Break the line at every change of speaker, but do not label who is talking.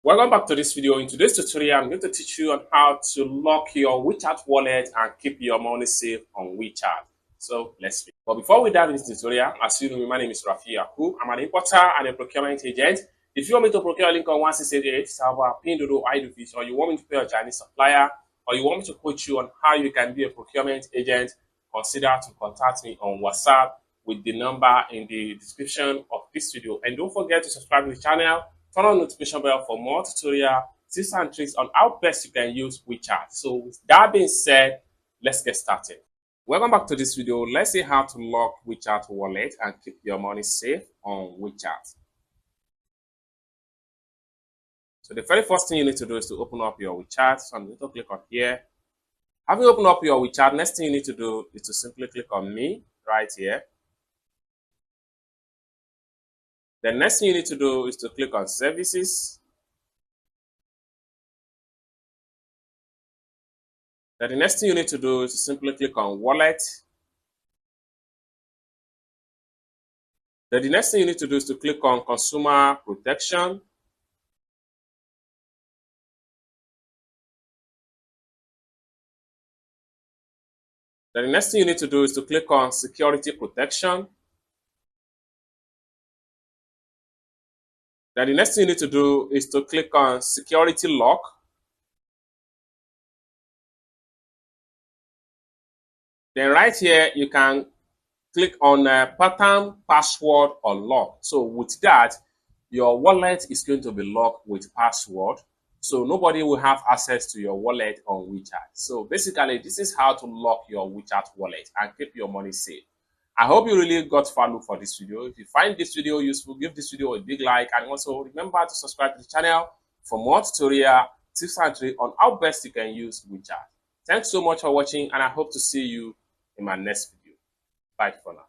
Welcome back to this video. In today's tutorial, I'm going to teach you on how to lock your WeChat wallet and keep your money safe on WeChat. So let's begin. But before we dive into this tutorial, as you know, my name is Rafi Yaku. I'm an importer and a procurement agent. If you want me to procure a link on 1688, server, Pindodo, iDoFish, or you want me to pay a Chinese supplier, or you want me to coach you on how you can be a procurement agent, consider to contact me on WhatsApp with the number in the description of this video. And don't forget to subscribe to the channel. Turn on the notification bell for more tutorial tips and tricks on how best you can use WeChat. So with that being said, let's get started. Welcome back to this video. Let's see how to lock WeChat wallet and keep your money safe on WeChat. So the very first thing you need to do is to open up your WeChat. So I'm going to click on here. Having opened up your WeChat, next thing you need to do is to simply click on me right here. The next thing you need to do is to click on services. Then the next thing you need to do is to simply click on wallet. Then the next thing you need to do is to click on consumer protection. Then the next thing you need to do is to click on security protection. Then the next thing you need to do is to click on security lock. Then right here, you can click on pattern, password, or lock. So with that, your wallet is going to be locked with password. So nobody will have access to your wallet on WeChat. So basically, this is how to lock your WeChat wallet and keep your money safe. I hope you really got value for this video. If you find this video useful, give this video a big like, and also remember to subscribe to the channel for more tutorial tips and tricks on how best you can use WeChat. Thanks so much for watching, and I hope to see you in my next video. Bye for now.